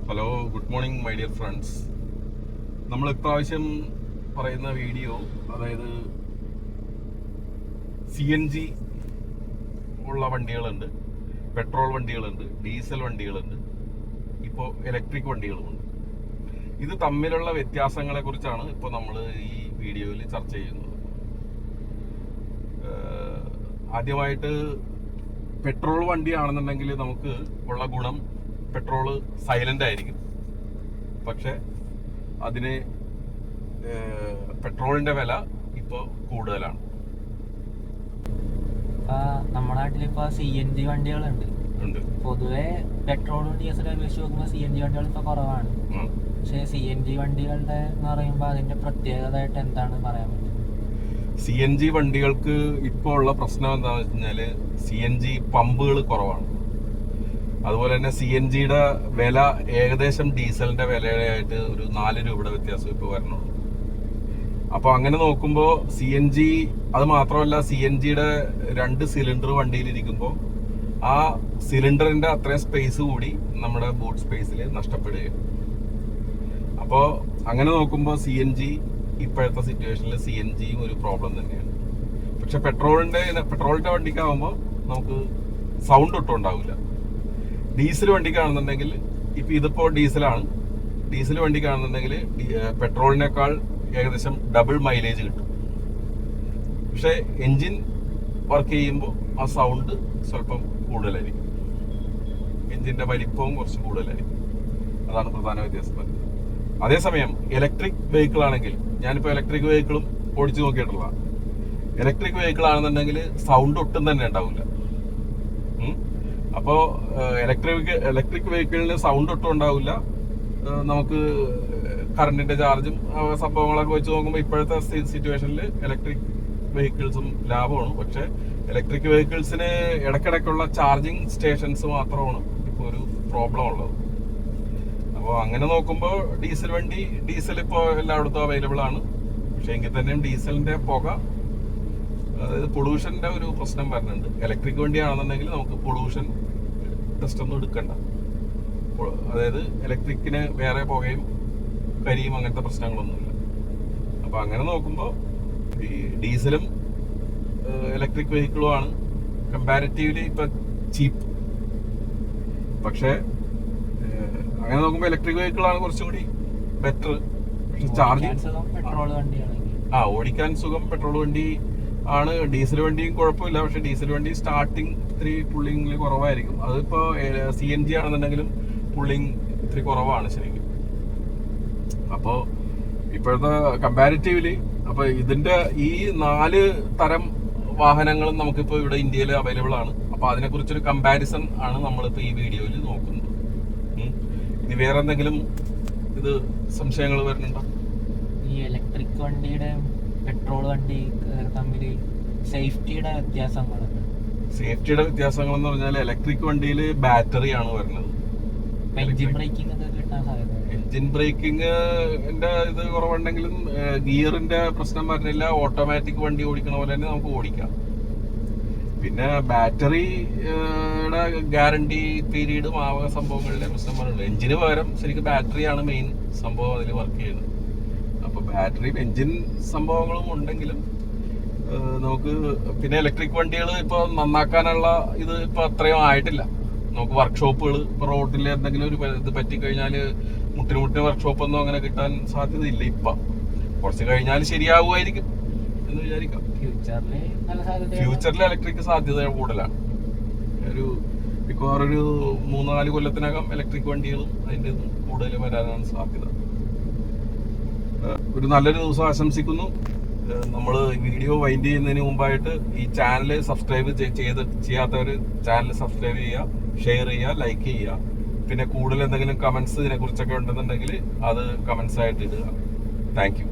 Hello, good morning my dear friends. നമ്മൾ ഇപ്രാവശ്യം പറയുന്ന വീഡിയോ, അതായത് CNG ഉള്ള വണ്ടികളുണ്ട്, പെട്രോൾ വണ്ടികളുണ്ട്, ഡീസൽ വണ്ടികളുണ്ട്, ഇപ്പോൾ ഇലക്ട്രിക് വണ്ടികളുമുണ്ട്. ഇത് തമ്മിലുള്ള വ്യത്യാസങ്ങളെ കുറിച്ചാണ് ഇപ്പോൾ നമ്മൾ ഈ വീഡിയോയിൽ ചർച്ച ചെയ്യുന്നത്. ആദ്യമായിട്ട് പെട്രോൾ വണ്ടിയാണെന്നുണ്ടെങ്കിൽ നമുക്ക് ഉള്ള ഗുണം, പെട്രോള് സൈലന്റ് ആയിരിക്കും. പക്ഷെ അതിന് പെട്രോളിന്റെ വില ഇപ്പോൾ കൂടുതലാണ്. നമ്മുടെ നാട്ടിലിപ്പോ CNG വണ്ടികളുണ്ട്. പൊതുവെ പെട്രോളും ഡീസലും അപേക്ഷിച്ച് നോക്കുമ്പോൾ CNG വണ്ടികൾ ഇപ്പൊ കുറവാണ്. പക്ഷെ CNG വണ്ടികളുടെ എന്ന് പറയുമ്പോൾ അതിന്റെ പ്രത്യേകതയായിട്ട് എന്താണ് പറയാൻ പറ്റുന്നത്? CNG വണ്ടികൾക്ക് ഇപ്പോൾ ഉള്ള പ്രശ്നം എന്താണെന്ന് വെച്ച് കഴിഞ്ഞാല് CNG പമ്പുകൾ കുറവാണ്. അതുപോലെ തന്നെ CNGയുടെ വില ഏകദേശം ഡീസലിന്റെ വിലയായിട്ട് ഒരു 4 രൂപയുടെ വ്യത്യാസം ഇപ്പോൾ വരണുള്ളൂ. അപ്പോൾ അങ്ങനെ നോക്കുമ്പോൾ CNG, അത് മാത്രമല്ല CNGയുടെ 2 സിലിണ്ടർ വണ്ടിയിലിരിക്കുമ്പോൾ ആ സിലിണ്ടറിന്റെ അത്രയും സ്പേസ് കൂടി നമ്മുടെ ബൂട്ട് സ്പേസിൽ നഷ്ടപ്പെടുകയാണ്. അപ്പോൾ അങ്ങനെ നോക്കുമ്പോൾ CNG ഇപ്പോഴത്തെ സിറ്റുവേഷനിൽ CNGയും ഒരു പ്രോബ്ലം തന്നെയാണ്. പക്ഷെ പെട്രോളിന്റെ വണ്ടിക്കാവുമ്പോൾ നമുക്ക് സൗണ്ട് ഒട്ടും ഉണ്ടാവില്ല. ഡീസൽ വണ്ടിക്കാണെന്നുണ്ടെങ്കിൽ, ഇപ്പൊ ഇതിപ്പോ ഡീസലാണ്, ഡീസൽ വണ്ടിക്കാണെന്നുണ്ടെങ്കിൽ പെട്രോളിനേക്കാൾ ഏകദേശം ഡബിൾ മൈലേജ് കിട്ടും. പക്ഷെ എൻജിൻ വർക്ക് ചെയ്യുമ്പോൾ ആ സൗണ്ട് സ്വല്പം കൂടുതലായിരിക്കും, എൻജിന്റെ വലിപ്പവും കുറച്ച് കൂടുതലായിരിക്കും. അതാണ് പ്രധാന വ്യത്യാസം. അതേസമയം ഇലക്ട്രിക് വെഹിക്കിൾ ആണെങ്കിൽ, ഞാനിപ്പോൾ ഇലക്ട്രിക് വെഹിക്കിളും ഓടിച്ചു നോക്കിയിട്ടുള്ള, ഇലക്ട്രിക് വെഹിക്കിൾ ആണെന്നുണ്ടെങ്കിൽ സൗണ്ട് ഒട്ടും തന്നെ ഉണ്ടാവില്ല. അപ്പോൾ ഇലക്ട്രിക് വെഹിക്കിളിന് സൗണ്ട് ഒട്ടും ഉണ്ടാവില്ല. നമുക്ക് കറണ്ടിന്റെ ചാർജും സംഭവങ്ങളൊക്കെ വെച്ച് നോക്കുമ്പോൾ ഇപ്പോഴത്തെ സിറ്റുവേഷനിൽ ഇലക്ട്രിക് വെഹിക്കിൾസും ലാഭമാണ്. പക്ഷെ ഇലക്ട്രിക് വെഹിക്കിൾസിന് ഇടയ്ക്കിടയ്ക്കുള്ള ചാർജിങ് സ്റ്റേഷൻസ് മാത്രമാണ് ഇപ്പോൾ ഒരു പ്രോബ്ലം ഉള്ളത്. അപ്പോൾ അങ്ങനെ നോക്കുമ്പോൾ ഡീസൽ ഇപ്പോൾ എല്ലായിടത്തും അവൈലബിൾ ആണ്. പക്ഷെ എങ്കിൽ തന്നെയും ഡീസലിന്റെ പുക, അതായത് പൊള്യൂഷന്റെ ഒരു പ്രശ്നം വരുന്നുണ്ട്. ഇലക്ട്രിക് വണ്ടിയാണെന്നുണ്ടെങ്കിൽ നമുക്ക് പൊള്യൂഷൻ ടെസ്റ്റ് ഒന്നും എടുക്കണ്ട. അതായത് ഇലക്ട്രിക്കിന് വേറെ പുകയും കരിയും അങ്ങനത്തെ പ്രശ്നങ്ങളൊന്നുമില്ല. അപ്പൊ അങ്ങനെ നോക്കുമ്പോൾ ഈ ഡീസലും ഇലക്ട്രിക് വെഹിക്കിളുമാണ് കമ്പാരിറ്റീവ്ലി ഇപ്പൊ ചീപ്പ്. പക്ഷെ അങ്ങനെ നോക്കുമ്പോൾ ഇലക്ട്രിക് വെഹിക്കിളാണ് കുറച്ചും കൂടി ബെറ്റർ. പക്ഷെ ചാർജിങ് ഓടിക്കാൻ സുഖം പെട്രോൾ വണ്ടി ആണ്. ഡീസൽ വണ്ടിയും കുഴപ്പമില്ല. പക്ഷെ ഡീസൽ വണ്ടി സ്റ്റാർട്ടിങ് ഇത്തിരി പുള്ളിങ്ങിൽ കുറവായിരിക്കും. അതിപ്പോ CNG ആണെന്നുണ്ടെങ്കിലും പുള്ളിങ് ഇത്തിരി കുറവാണ് ശരിക്കും. അപ്പോ ഇപ്പോഴത്തെ കമ്പാരിറ്റീവ്ലി, അപ്പൊ ഇതിന്റെ ഈ 4 തരം വാഹനങ്ങളും നമുക്കിപ്പോ ഇവിടെ ഇന്ത്യയിൽ അവൈലബിൾ ആണ്. അപ്പൊ അതിനെക്കുറിച്ചൊരു കമ്പാരിസൺ ആണ് നമ്മളിപ്പോ ഈ വീഡിയോയിൽ നോക്കുന്നത്. ഇനി വേറെ എന്തെങ്കിലും ഇത് സംശയങ്ങൾ വരുന്നുണ്ടോ? ഈ ഇലക്ട്രിക് വണ്ടിയുടെ പെട്രോൾ വണ്ടി തമ്മിൽ സേഫ്റ്റിയുടെ വ്യത്യാസങ്ങൾ എന്ന് പറഞ്ഞാൽ ഇലക്ട്രിക് വണ്ടിയിൽ ബാറ്ററിയാണ് വരുന്നത്. എഞ്ചിൻ ബ്രേക്കിംഗ് ഒക്കെ കിട്ടാൻ സാധ്യത. എഞ്ചിൻ ബ്രേക്കിംഗിന്റെ ഇത് കുറവുണ്ടെങ്കിലും ഗിയറിന്റെ പ്രശ്നം വരുന്നില്ല. ഓട്ടോമാറ്റിക് വണ്ടി ഓടിക്കണ പോലെ തന്നെ നമുക്ക് ഓടിക്കാം. പിന്നെ ബാറ്ററിയുടെ ഗ്യാരണ്ടി പീരീഡും ആ സംഭവങ്ങളിലെ പ്രശ്നം പറയുന്നത്. എഞ്ചിന് പകരം ശരിക്കും ബാറ്ററിയാണ് മെയിൻ സംഭവം അതിൽ വർക്ക് ചെയ്യുന്നത്. അപ്പൊ ബാറ്ററി എഞ്ചിൻ സംഭവങ്ങളും ഉണ്ടെങ്കിലും നമുക്ക്, പിന്നെ ഇലക്ട്രിക് വണ്ടികൾ ഇപ്പൊ നന്നാക്കാനുള്ള ഇത് ഇപ്പൊ അത്രയും ആയിട്ടില്ല. നമുക്ക് വർക്ക്ഷോപ്പുകൾ ഇപ്പൊ റോഡിൽ എന്തെങ്കിലും ഒരു ഇത് പറ്റിക്കഴിഞ്ഞാല് മുട്ടിന് വർക്ക്ഷോപ്പ് ഒന്നും അങ്ങനെ കിട്ടാൻ സാധ്യതയില്ല. ഇപ്പൊ കുറച്ച് കഴിഞ്ഞാൽ ശരിയാവുമായിരിക്കും എന്ന് വിചാരിക്കാം. ഫ്യൂച്ചറിൽ ഇലക്ട്രിക് സാധ്യത കൂടുതലാണ്. മിക്കവാറൊരു 3-4 കൊല്ലത്തിനകം ഇലക്ട്രിക് വണ്ടികളും അതിന്റെ ഇതും കൂടുതൽ വരാനാണ് സാധ്യത. ഒരു നല്ലൊരു ദിവസം ആശംസിക്കുന്നു. നമ്മൾ വീഡിയോ വൈൻഡ് ചെയ്യുന്നതിന് മുമ്പായിട്ട് ഈ ചാനൽ സബ്സ്ക്രൈബ് ചെയ്യാത്തവർ ചാനൽ സബ്സ്ക്രൈബ് ചെയ്യുക, ഷെയർ ചെയ്യുക, ലൈക്ക് ചെയ്യുക. പിന്നെ കൂടുതൽ എന്തെങ്കിലും കമന്റ്സ് ഇതിനെ കുറിച്ചൊക്കെ ഉണ്ടെന്നുണ്ടെങ്കിൽ അത് കമന്റ്സ് ആയിട്ട് ഇടുക. Thank you.